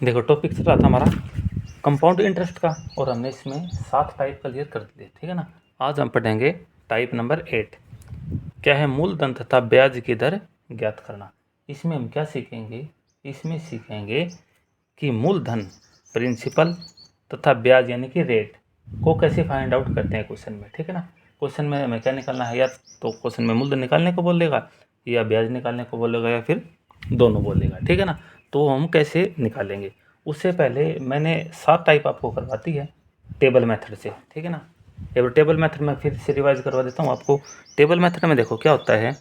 देखो टॉपिक चल रहा था हमारा कंपाउंड इंटरेस्ट का और हमने इसमें 7 टाइप क्लियर कर दिए, ठीक है ना। आज हम पढ़ेंगे टाइप नंबर 8, क्या है मूलधन तथा ब्याज की दर ज्ञात करना। इसमें हम क्या सीखेंगे, इसमें सीखेंगे कि मूलधन प्रिंसिपल तथा ब्याज यानी कि रेट को कैसे फाइंड आउट करते हैं क्वेश्चन में, ठीक है ना। क्वेश्चन में हमें क्या निकालना है, या तो क्वेश्चन में मूलधन निकालने को बोलेगा या ब्याज निकालने को बोलेगा या फिर दोनों बोलेगा, ठीक है ना। तो हम कैसे निकालेंगे, उससे पहले मैंने 7 टाइप आपको करवाती है टेबल मेथड से, ठीक है ना। टेबल मेथड में फिर से रिवाइज करवा देता हूँ आपको। टेबल मेथड में देखो क्या होता है,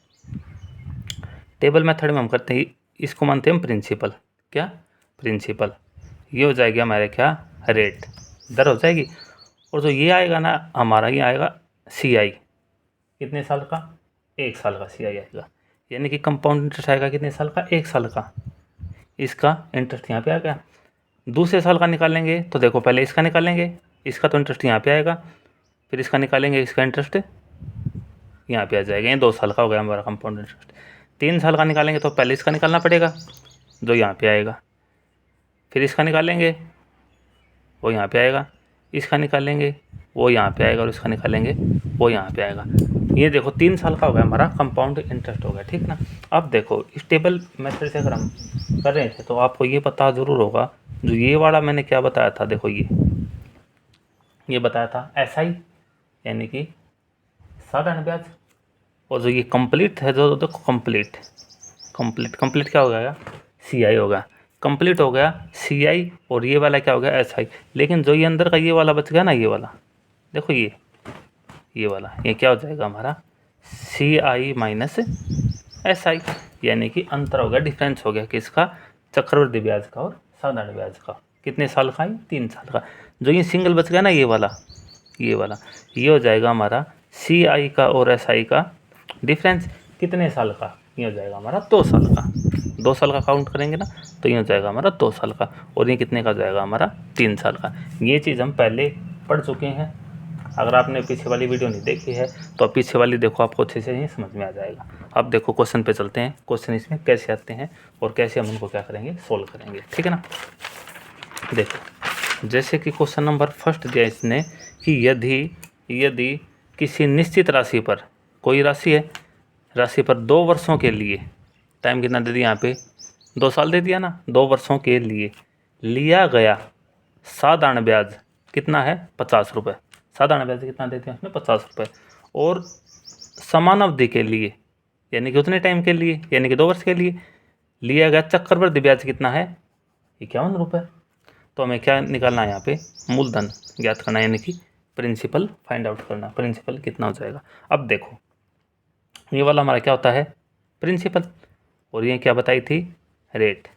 टेबल मेथड में हम करते हैं, इसको मानते हैं हम प्रिंसिपल। क्या प्रिंसिपल, ये हो जाएगी हमारे क्या रेट, दर हो जाएगी। और जो ये आएगा ना हमारा, ये आएगा सी आई, कितने साल का, 1 साल का सी आई आएगा। यानी कि कंपाउंड इंटरेस्ट आएगा कितने साल का, 1 साल का। इसका इंटरेस्ट यहाँ पे आ गया। दूसरे साल का निकालेंगे तो देखो पहले इसका निकालेंगे, इसका तो इंटरेस्ट यहाँ पे आएगा, फिर इसका निकालेंगे, इसका इंटरेस्ट यहाँ पे आ जाएगा। ये 2 साल का हो गया हमारा कंपाउंड इंटरेस्ट। 3 साल का निकालेंगे तो पहले इसका निकालना पड़ेगा जो यहाँ पे आएगा, फिर इसका निकालेंगे वो यहाँ पे आएगा, इसका निकालेंगे वो यहाँ पे आएगा और इसका निकालेंगे वो यहाँ पे आएगा। ये देखो 3 साल का हो गया हमारा कंपाउंड इंटरेस्ट हो गया, ठीक ना। अब देखो इस टेबल मेथड से अगर हम कर रहे थे तो आपको ये पता ज़रूर होगा, जो ये वाला मैंने क्या बताया था, देखो ये बताया था SI यानी कि साधारण ब्याज। और जो ये कंप्लीट है, जो देखो कंप्लीट क्या हो गया, CI हो गया, कंप्लीट हो गया CI। और ये वाला क्या हो गया, SI। लेकिन जो ये अंदर का ये वाला बच गया ना, ये वाला देखो, ये वाला, ये क्या हो जाएगा हमारा CI माइनस SI, यानी कि अंतर हो गया, डिफरेंस हो गया किसका, चक्रवृद्धि ब्याज का और साधारण ब्याज का। कितने साल का है, 3 साल का। जो ये सिंगल बच गया ना, ये वाला ये हो जाएगा हमारा CI का और SI का डिफरेंस। कितने साल का, ये हो जाएगा हमारा 2 साल का। 2 साल का काउंट करेंगे ना तो ये हो जाएगा हमारा 2 साल का। और ये कितने का हो जाएगा हमारा, 3 साल का। ये चीज़ हम पहले पढ़ चुके हैं। अगर आपने पीछे वाली वीडियो नहीं देखी है तो आप पीछे वाली देखो, आपको अच्छे से ही समझ में आ जाएगा। अब देखो क्वेश्चन पे चलते हैं, क्वेश्चन इसमें कैसे आते हैं और कैसे हम उनको क्या करेंगे, सोल्व करेंगे, ठीक है ना। देखो जैसे कि क्वेश्चन नंबर फर्स्ट दिया इसने कि यदि किसी निश्चित राशि पर, कोई राशि पर 2 वर्षों के लिए, टाइम कितना दे दिया यहाँ पे, 2 साल दे दिया ना, 2 वर्षों के लिए लिया गया साधारण ब्याज कितना है, 50 रुपये। साधारण ब्याज कितना देते हैं उसमें, 50 रुपये। और समान अवधि के लिए यानी कि उतने टाइम के लिए, यानी कि 2 वर्ष के लिए लिया गया चक्रवृद्धि ब्याज कितना है, 51 रुपये। तो हमें क्या निकालना है यहाँ पे, मूलधन ज्ञात करना, यानी कि प्रिंसिपल फाइंड आउट करना, प्रिंसिपल कितना हो जाएगा। अब देखो ये वाला हमारा क्या होता है, प्रिंसिपल, और ये क्या बताई थी, रेट,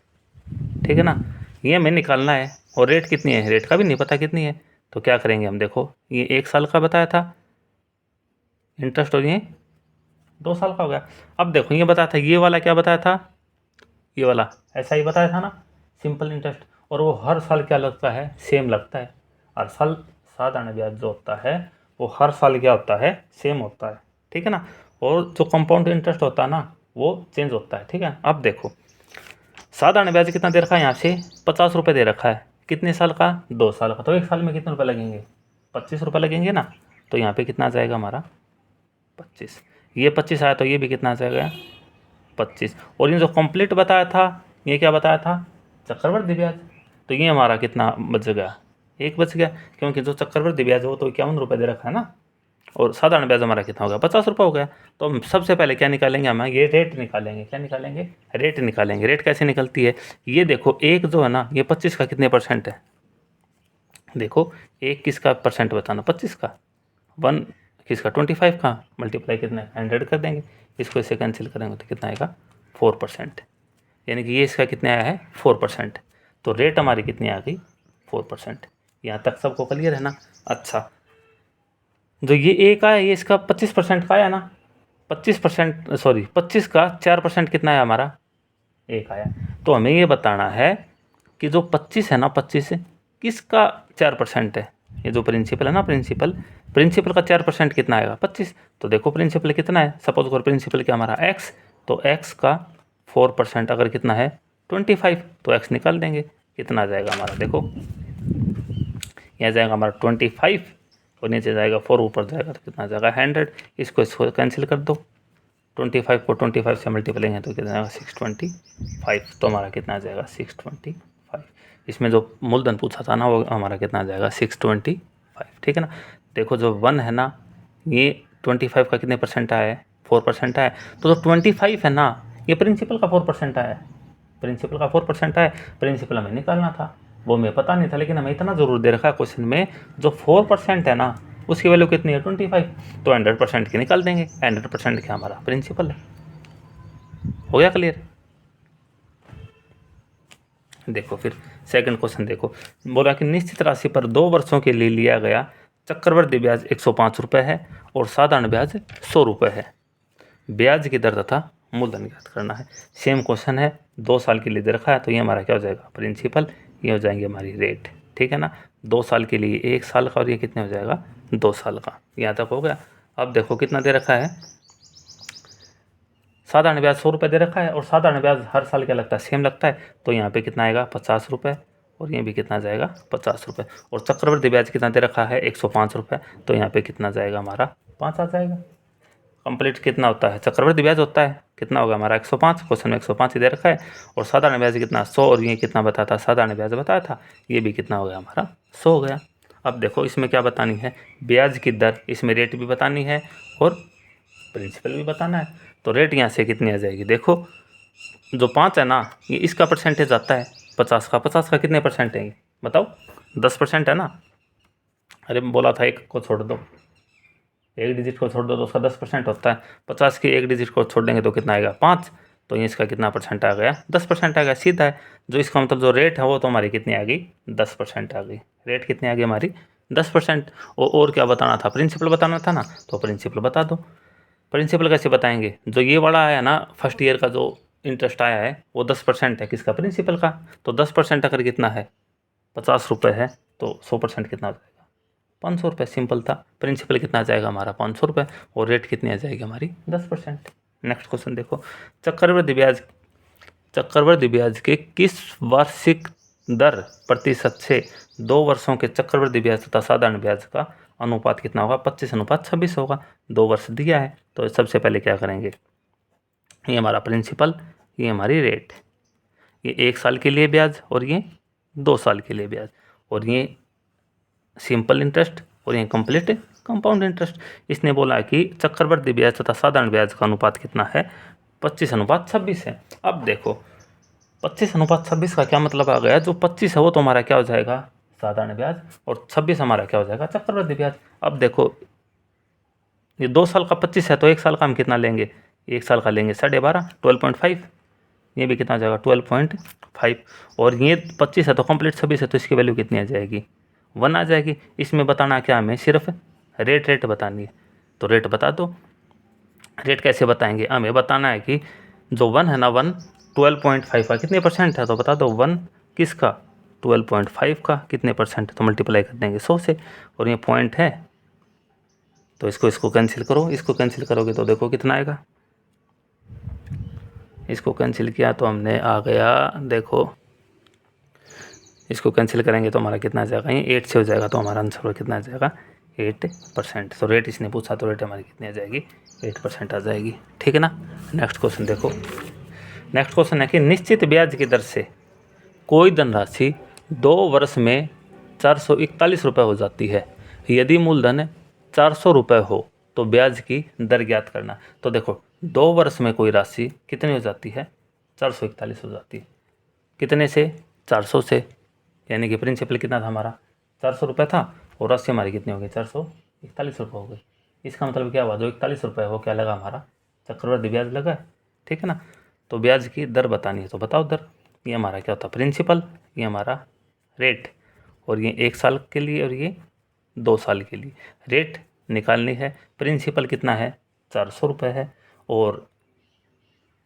ठीक है ना। ये हमें निकालना है और रेट कितनी है, रेट का भी नहीं पता कितनी है। तो क्या करेंगे हम, देखो ये 1 साल का बताया था इंटरेस्ट और ये 2 साल का हो गया। अब देखो ये बताया था, ये वाला क्या बताया था, ये वाला ऐसा ही बताया था ना, सिंपल इंटरेस्ट। और वो हर साल क्या लगता है, सेम लगता है। हर साल साधारण ब्याज जो होता है वो हर साल क्या होता है, सेम होता है, ठीक है ना। और जो कंपाउंड इंटरेस्ट होता है ना वो चेंज होता है, ठीक है। अब देखो साधारण ब्याज कितना दे रखा है, यहाँ से 50 रुपये दे रखा है, कितने साल का, 2 साल का। तो 1 साल में कितने रुपये लगेंगे, 25 रुपये लगेंगे ना। तो यहाँ पे कितना आ जाएगा हमारा 25, ये 25 आया तो ये भी कितना आ जाएगा 25। और ये जो कंप्लीट बताया था, ये क्या बताया था, चक्रवृद्धि ब्याज। तो ये हमारा कितना बच गया, 1 बच गया, क्योंकि जो चक्रवृद्धि ब्याज है वो तो 51 रुपये दे रखा है ना। और साधारण ब्याज हमारा कितना हो गया, 50 रुपये हो गया। तो हम सबसे पहले क्या निकालेंगे, हम ये रेट निकालेंगे। क्या निकालेंगे, रेट निकालेंगे। रेट कैसे निकलती है, ये देखो एक जो है ना, ये 25 का कितने परसेंट है, देखो एक किसका परसेंट बताना, 25 का, 1 किसका 25 का, मल्टीप्लाई कितना 100 कर देंगे, इसको इससे कैंसिल करेंगे तो कितना आएगा 4%। यानी कि ये इसका कितने आया है 4%। तो रेट हमारी कितनी आ गई 4%। यहाँ तक सबको क्लियर है ना। अच्छा जो ये एक आया, ये इसका 25% का आया ना, 25% सॉरी 25 का 4% कितना है हमारा, 1 आया। तो हमें ये बताना है कि जो 25 है ना, 25 किसका 4% है, ये जो प्रिंसिपल है ना, प्रिंसिपल का 4% कितना आएगा 25। तो देखो प्रिंसिपल कितना है, सपोज करो प्रिंसिपल क्या हमारा x, तो x का 4% अगर कितना है 25, तो x निकाल देंगे, कितना आ जाएगा हमारा, देखो यहाँ जाएगा हमारा 25 और नीचे जाएगा 4 ऊपर जाएगा तो कितना आ जाएगा 100। इसको कैंसिल कर दो, 25 को 25 से मल्टीप्लाई है तो कितना आएगा 625। तो हमारा कितना आ जाएगा 625। इसमें जो मूलधन पूछा था ना वो हमारा कितना आ जाएगा 625, ठीक है ना। देखो जो 1 है ना ये 25 का कितने परसेंट आया है, 4% आया है। तो जो 25 है ना ये प्रिंसिपल का 4% आया है, प्रिंसिपल का 4% आया। प्रिंसिपल हमें निकालना था, वो हमें पता नहीं था, लेकिन हमें इतना ज़रूर दे रखा है क्वेश्चन में जो 4% है ना उसकी वैल्यू कितनी है 25, तो 100% की निकाल देंगे। 100% क्या हमारा प्रिंसिपल है। हो गया क्लियर। देखो फिर सेकंड क्वेश्चन देखो, बोला कि निश्चित राशि पर 2 वर्षों के लिए लिया गया चक्रवृद्धि ब्याज 105 रुपये है और साधारण ब्याज 100 रुपये है। ब्याज की दर तथा मूलधन ज्ञात करना है। सेम क्वेश्चन है, 2 साल के लिए दे रखा है तो ये हमारा क्या हो जाएगा प्रिंसिपल, ये हो जाएंगे हमारी रेट, ठीक है ना। 2 साल के लिए 1 साल का और ये कितने हो जाएगा 2 साल का। यहाँ तक हो गया। अब देखो कितना दे रखा है, साधारण ब्याज 100 रुपये दे रखा है और साधारण ब्याज हर साल क्या लगता है सेम लगता है, तो यहाँ पे कितना आएगा 50 रुपये और ये भी कितना जाएगा 50 रुपये। और चक्रवृद्धि ब्याज कितना दे रखा है 105 रुपये, तो यहाँ पे कितना जाएगा हमारा 5 आ जाएगा। कंप्लीट कितना होता है चक्रवृद्धि ब्याज होता है, कितना होगा हमारा 105, क्वेश्चन में 105 ही दे रखा है। और साधारण ब्याज कितना 100 और ये कितना बताया था साधारण ब्याज बताया था, ये भी कितना हो गया हमारा 100 हो गया। अब देखो इसमें क्या बतानी है, ब्याज की दर, इसमें रेट भी बतानी है और प्रिंसिपल भी बताना है। तो रेट यहाँ से कितनी आ जाएगी, देखो जो 5 है ना ये इसका परसेंटेज आता है 50 का, 50 का कितने परसेंट है बताओ 10% है ना। अरे बोला था एक को छोड़ दो, एक डिजिट को छोड़ दो तो उसका 10% होता है। 50 की एक डिजिट को छोड़ देंगे तो कितना आएगा 5, तो ये इसका कितना परसेंट आ गया 10% आ गया, सीधा है। जो इसका मतलब जो रेट है वो तो हमारी कितनी आ गई 10% आ गई। रेट कितनी आ गई हमारी 10%। और क्या बताना था, प्रिंसिपल बताना था ना, तो प्रिंसिपल बता दो। प्रिंसिपल कैसे बताएंगे, जो ये वाला आया ना फर्स्ट ईयर का जो इंटरेस्ट आया है वो 10% है किसका प्रिंसिपल का, तो 10% अगर कितना है 50 रुपये है तो 100% कितना हो जाएगा 500 रुपये। सिंपल था। प्रिंसिपल कितना आ जाएगा हमारा 500 रुपये और रेट कितनी आ जाएगी हमारी 10%। नेक्स्ट क्वेश्चन देखो, चक्रवृद्धि ब्याज के किस वार्षिक दर प्रतिशत से 2 वर्षों के चक्रवृद्धि ब्याज तथा साधारण ब्याज का अनुपात कितना होगा 25:26 होगा। 2 वर्ष दिया है तो सबसे पहले क्या करेंगे, ये हमारा प्रिंसिपल, ये हमारी रेट, ये 1 साल के लिए ब्याज और ये 2 साल के लिए ब्याज, और ये सिंपल इंटरेस्ट और ये कंप्लीट कंपाउंड इंटरेस्ट। इसने बोला कि चक्रवृद्धि ब्याज तथा साधारण ब्याज का अनुपात कितना है 25:26 है। अब देखो 25:26 का क्या मतलब आ गया, जो 25 है वो तो हमारा क्या हो जाएगा साधारण ब्याज और 26 हमारा क्या हो जाएगा चक्रवृद्धि ब्याज। अब देखो ये 2 साल का 25 है तो 1 साल का हम कितना लेंगे, 1 साल का लेंगे 12.5 12.5, ये भी कितना हो जाएगा 12.5। और ये 25 है तो कंप्लीट 26 है तो इसकी वैल्यू कितनी आ जाएगी 1 आ जाएगी। इसमें बताना क्या हमें सिर्फ रेट बतानी है, तो रेट बता दो। रेट कैसे बताएंगे, हमें बताना है कि जो 1 है ना 1 12.5 का कितने परसेंट है, तो बता दो 1 किसका 12.5 का कितने परसेंट है, तो मल्टीप्लाई कर देंगे 100 से। और ये पॉइंट है तो इसको कैंसिल करो, इसको कैंसिल करोगे तो देखो कितना आएगा। इसको कैंसिल किया तो हमने आ गया, देखो इसको कैंसिल करेंगे तो हमारा कितना आ जाएगा, ये 8 से हो जाएगा तो हमारा आंसर कितना आ जाएगा 8%। तो रेट इसने पूछा तो रेट हमारी कितनी आ जाएगी 8% आ जाएगी, ठीक है ना। नेक्स्ट क्वेश्चन देखो, नेक्स्ट क्वेश्चन है कि निश्चित ब्याज की दर से कोई धनराशि 2 वर्ष में 441 रुपये हो जाती है। यदि मूलधन 400 रुपये हो तो ब्याज की दर ज्ञात करना। तो देखो 2 वर्ष में कोई राशि कितनी हो जाती है 441 हो जाती है, कितने से 400 से, यानी कि प्रिंसिपल कितना था हमारा 400 रुपये था और राशि हमारी कितनी हो गई 441 रुपये हो गई। इसका मतलब क्या हुआ, जो 41 रुपये हो क्या लगा हमारा चक्रवृद्धि ब्याज लगा है, ठीक है ना। तो ब्याज की दर बतानी है तो बताओ दर, ये हमारा क्या होता है प्रिंसिपल, ये हमारा रेट, और ये 1 साल के लिए और ये 2 साल के लिए। रेट निकालनी है, प्रिंसिपल कितना है 400 रुपये है और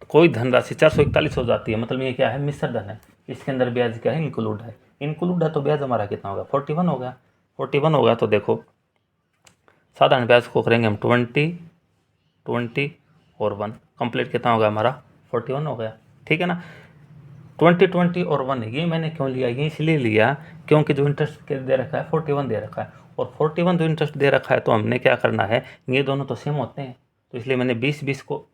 कोई धनराशि 441 हो जाती है, मतलब ये क्या है मिश्र धन है, इसके अंदर ब्याज क्या है इंक्लूड है, इंक्लूड है तो ब्याज हमारा कितना होगा 41 होगा। 41 होगा तो देखो साधारण ब्याज को करेंगे हम 20 और 1 कंप्लीट कितना होगा हमारा 41 हो गया, ठीक है ना। 20 और 1 ये मैंने क्यों लिया, ये इसलिए लिया क्योंकि जो इंटरेस्ट दे रखा है 41 दे रखा है, और 41 जो इंटरेस्ट दे रखा है तो हमने क्या करना है, ये दोनों तो सेम होते हैं, तो इसलिए मैंने 20 को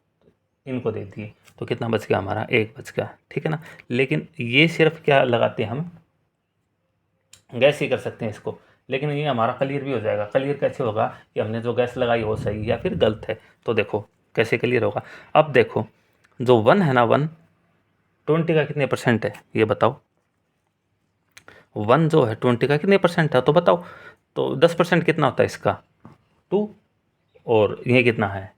इनको दे दिए, तो कितना बच गया हमारा, 1 बच गया, ठीक है ना। लेकिन ये सिर्फ क्या लगाते हैं हम, गैस ही कर सकते हैं इसको, लेकिन ये हमारा क्लियर भी हो जाएगा। क्लियर कैसे होगा कि हमने जो गैस लगाई वो सही या फिर गलत है, तो देखो कैसे क्लियर होगा। अब देखो जो 1 है ना, 1 20 का कितने परसेंट है ये बताओ, 1 जो है 20 का कितने परसेंट है तो बताओ, तो 10% कितना होता है इसका 2, और ये कितना है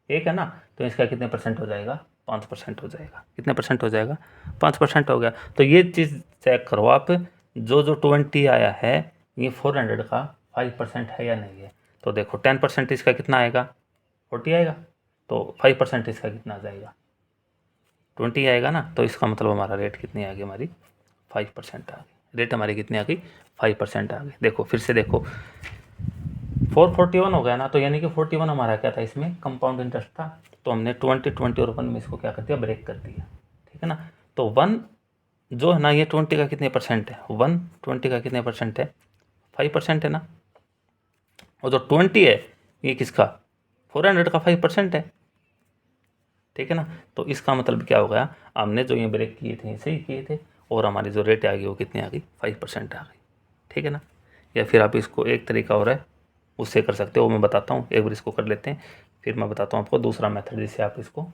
1 है ना, तो इसका कितने परसेंट हो जाएगा 5% हो जाएगा। कितने परसेंट हो जाएगा 5% हो गया। तो ये चीज़ चेक करो आप, जो 20 आया है ये 400 का 5% है या नहीं है, तो देखो 10% इसका कितना आएगा 40 आएगा, तो 5% इसका कितना आ जाएगा 20 आएगा ना, तो इसका मतलब हमारा रेट कितनी आ गई हमारी 5% आ गई, रेट हमारी कितनी आ गई 5% आ गई। देखो फिर से देखो 441 हो गया ना, तो यानी कि 41 हमारा क्या था इसमें कंपाउंड इंटरेस्ट था, तो हमने 20 और 1 में इसको क्या कर दिया ब्रेक कर दिया, ठीक है ना। तो 1 जो है ना ये 20 का कितने परसेंट है, 1 20 का कितने परसेंट है 5% है ना, और जो 20 है ये किसका 400 का 5% है, ठीक है ना। तो इसका मतलब क्या हो गया, हमने जो ये ब्रेक किए थे सही किए थे, और हमारी जो रेट आ गई वो कितनी आ गई 5% आ गई, ठीक है ना। या फिर आप इसको एक तरीका और है उससे कर सकते हो, मैं बताता हूँ, एक बार इसको कर लेते हैं फिर मैं बताता हूँ आपको दूसरा मेथड जिससे आप इसको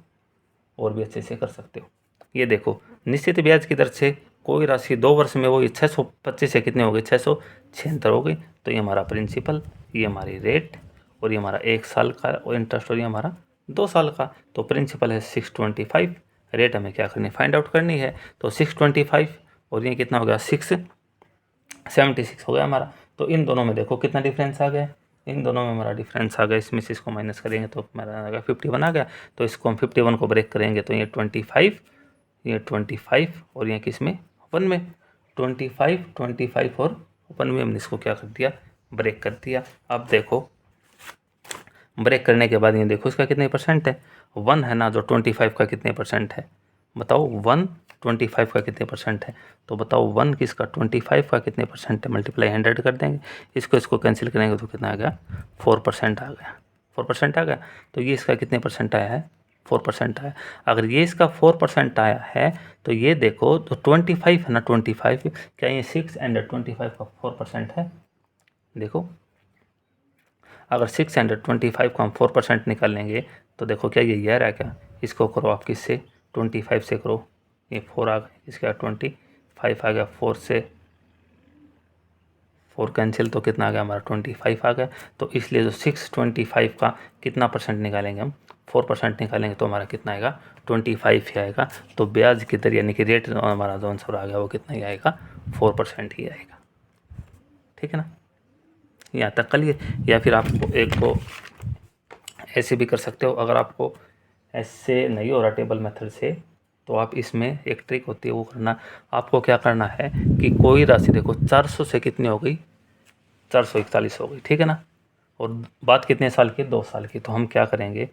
और भी अच्छे से कर सकते हो। ये देखो निश्चित ब्याज की दर से कोई राशि 2 वर्ष में वो 625 से कितने हो गई 676 हो गई, तो ये हमारा प्रिंसिपल, ये हमारी रेट, और ये हमारा 1 साल का और इंटरेस्ट, और ये हमारा 2 साल का। तो प्रिंसिपल है 625, रेट हमें क्या करनी फाइंड आउट करनी है, तो 625 और ये कितना हो गया 676 हो गया हमारा। तो इन दोनों में देखो कितना डिफरेंस आ गया, इन दोनों में हमारा डिफरेंस आ गया, इसमें से इसको माइनस करेंगे तो हमारा आ गया 51 आ गया, तो इसको हम 51 को ब्रेक करेंगे तो ये 25, ये 25 और ये किस में 1 में 25 और 1 में हमने इसको क्या कर दिया ब्रेक कर दिया। अब देखो ब्रेक करने के बाद ये देखो इसका कितने परसेंट है, 1 है ना, जो 25 का कितने परसेंट है बताओ, 1 25 का कितने परसेंट है, तो बताओ 1 किसका 25 का कितने परसेंट है, मल्टीप्लाई 100 कर देंगे, इसको कैंसिल करेंगे तो कितना आ गया 4% आ गया, 4% आ गया। तो ये इसका कितने परसेंट आया है 4% आया। अगर ये इसका 4% आया है तो ये देखो तो 25 है ना 25, क्या ये 6 एंड 25 का 4% है, देखो अगर 625 को हम 4% निकालेंगे तो देखो क्या ये ईयर है क्या, इसको करो आप किससे 25 से करो, ये 4 आ गया, इसका 25 आ गया, 4 से 4 कैंसिल तो कितना आ गया हमारा 25 आ गया। तो इसलिए जो 625 का कितना परसेंट निकालेंगे हम 4% निकालेंगे तो हमारा कितना आएगा 25 ही आएगा। तो ब्याज की दर यानी कि रेट हमारा जो आंसर आ गया वो कितना ही आएगा 4% ही आएगा, ठीक है ना। यहाँ तक करिए, या फिर आपको एक को ऐसे भी कर सकते हो, अगर आपको ऐसे नहीं हो रहा टेबल मेथड से तो आप इसमें एक ट्रिक होती है वो करना, आपको क्या करना है कि कोई राशि देखो 400 से कितनी हो गई 441 हो गई, ठीक है ना, और बात कितने साल की 2 साल की, तो हम क्या करेंगे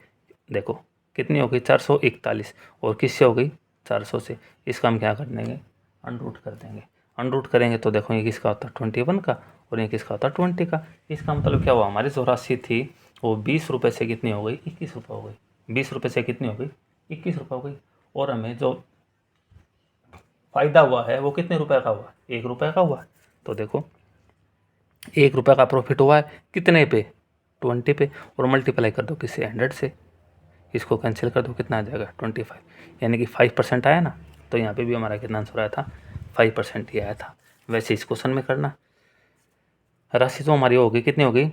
देखो कितनी हो गई 441 और किससे हो गई 400 से, इसका हम क्या कर देंगे अनरूट कर देंगे, अनरूट करेंगे तो देखो ये किसका होता है 21 का और ये किसका होता है 20 का। इसका मतलब क्या हुआ हमारी जो राशि थी वो 20 रुपये से कितनी हो गई 21 रुपये हो गई, 20 रुपये से कितनी हो गई 21 रुपये हो गई, और हमें जो फ़ायदा हुआ है वो कितने रुपए का हुआ 1 रुपये का हुआ। तो देखो 1 रुपये का प्रॉफिट हुआ है कितने पे 20 पे, और मल्टीप्लाई कर दो किससे 100 से, इसको कैंसिल कर दो कितना आ जाएगा 25, यानी कि 5% आया ना, तो यहाँ पे भी हमारा कितना आंसर आया था 5% ही आया था। वैसे इस क्वेश्चन में करना, राशि तो हमारी हो गई कितनी हो गई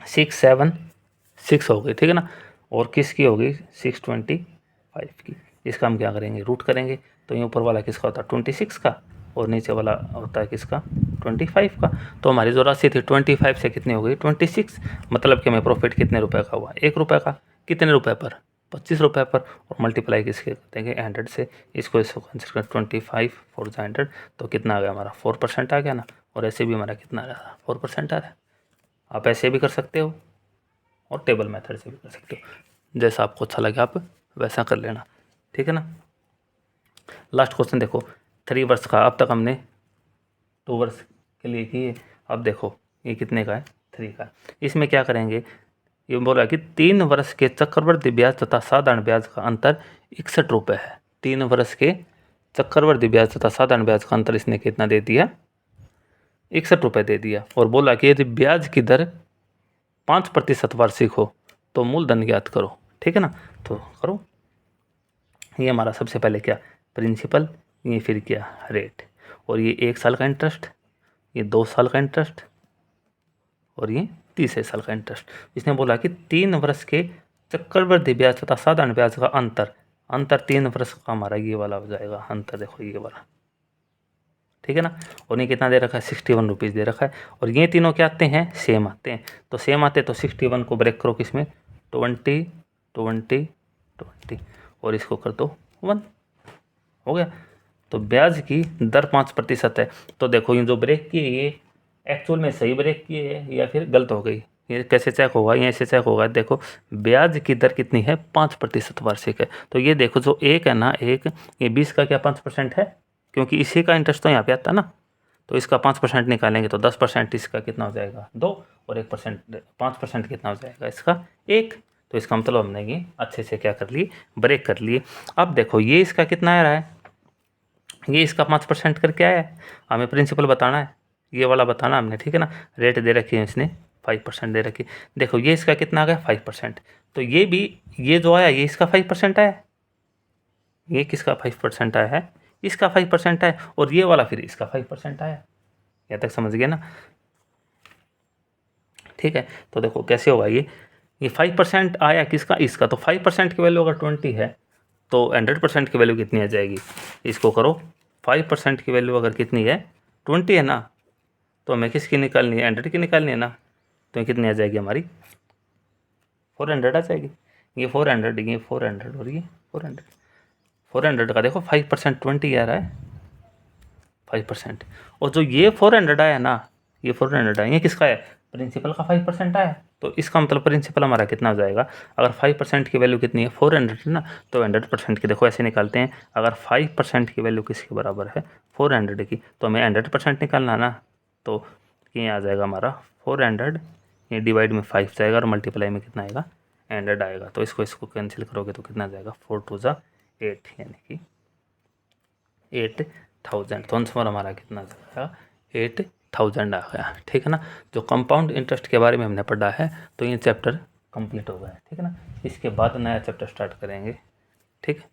676 हो गई, ठीक है ना, और किसकी हो गई 625 की, इसका हम क्या करेंगे रूट करेंगे, तो ये ऊपर वाला किसका होता है 26 का और नीचे वाला होता है किसका 25 का। तो हमारी जो राशि थी 25 से कितनी हो गई 26, मतलब कि हमें प्रॉफिट कितने रुपए का हुआ 1 रुपये का, कितने रुपए पर 25 रुपये पर, और मल्टीप्लाई किसके देंगे 100 से, इसको कंसिडर कर 25 4 100, तो कितना आ गया हमारा 4% आ गया ना, और ऐसे भी हमारा कितना आ रहा है 4% आ रहा है। आप ऐसे भी कर सकते हो और टेबल मेथड से भी कर सकते हो, जैसा आपको अच्छा लगे आप वैसा कर लेना, ठीक है ना। लास्ट क्वेश्चन देखो, 3 वर्ष का, अब तक हमने 2 वर्ष के लिए किए, अब देखो ये कितने का है, 3 का। इसमें क्या करेंगे, ये बोला कि 3 वर्ष के चक्रवृद्धि ब्याज तथा साधारण ब्याज का अंतर 61 रुपये है। 3 वर्ष के चक्रवृद्धि ब्याज तथा साधारण ब्याज का अंतर इसने कितना दे दिया, 61 रुपये दे दिया। और बोला कि यदि ब्याज की दर 5% वार्षिक हो तो मूलधन ज्ञात करो। ठीक है ना, तो करो। ये हमारा सबसे पहले क्या, प्रिंसिपल, ये फिर क्या, रेट, और ये 1 साल का इंटरेस्ट, ये 2 साल का इंटरेस्ट, और ये तीसरे साल का इंटरेस्ट। इसने बोला कि 3 वर्ष के चक्रवृद्धि ब्याज तथा साधारण ब्याज का अंतर 3 वर्ष का हमारा ये वाला हो जाएगा अंतर, देखो ये वाला। ठीक है ना, और ये कितना दे रखा है, 61 रुपीज़ दे रखा है। और ये तीनों क्या आते हैं, सेम आते हैं। तो सेम आते हैं तो 61 को ब्रेक करो किसमें, 20 20 20, और इसको कर दो 1, हो गया। तो ब्याज की दर 5% है। तो देखो ये जो ब्रेक किए ये एक्चुअल में सही ब्रेक किए है या फिर गलत हो गई, ये कैसे चेक होगा, ये ऐसे चेक होगा। देखो ब्याज की दर कितनी है, 5% वार्षिक है। तो ये देखो जो एक है ना, एक ये 20 का क्या 5% है, क्योंकि इसी का इंटरेस्ट तो यहाँ पे आता है ना। तो इसका 5% निकालेंगे तो 10% इसका कितना हो जाएगा, 2, और 1% 5% कितना हो जाएगा इसका, 1। तो इसका मतलब हमने ये अच्छे से क्या कर लिए, ब्रेक कर लिए। अब देखो ये इसका कितना आ रहा है, ये इसका 5% करके आया है, हमें प्रिंसिपल बताना है, ये वाला बताना हमने। ठीक है ना, रेट दे रखी है इसने 5% दे रखी। देखो ये इसका कितना आ गया, 5%। तो ये भी, ये जो आया ये इसका 5% आया, ये किसका 5% आया है, इसका 5% आया, और ये वाला फिर इसका 5% आया। यहाँ तक समझ गए ना। ठीक है, तो देखो कैसे होगा ये 5% आया किसका, इसका। तो 5% की वैल्यू अगर 20 है तो 100% की वैल्यू कितनी आ जाएगी, इसको करो। 5% की वैल्यू अगर कितनी है, 20 है ना, तो हमें किसकी निकालनी है, 100 की निकालनी है ना। तो कितनी आ जाएगी हमारी, 400 आ जाएगी। ये 400, ये 400 और ये 400। 400 का देखो 5% 20 आ रहा है, 5%। और जो ये 400 आया ना, ये 400 आया, ये किसका है, प्रिंसिपल का 5% आया। तो इसका मतलब प्रिंसिपल हमारा कितना हो जाएगा, अगर 5% की वैल्यू कितनी है, 400 है ना, तो 100% की देखो ऐसे निकालते हैं। अगर 5% की वैल्यू किसके बराबर है, 400 की, तो हमें 100% निकालना ना। तो ये आ जाएगा हमारा 400, ये डिवाइड में 5 जाएगा और मल्टीप्लाई में कितना आएगा, 100 आएगा। तो इसको कैंसिल करोगे तो कितना जाएगा, 4 2 जा 8, यानी कि 8000। तो आंसर हमारा कितना जाएगा, 8000 आ गया। ठीक है ना, जो कंपाउंड इंटरेस्ट के बारे में हमने पढ़ा है तो ये चैप्टर कंप्लीट हो गया है। ठीक है ना, इसके बाद नया चैप्टर स्टार्ट करेंगे। ठीक है।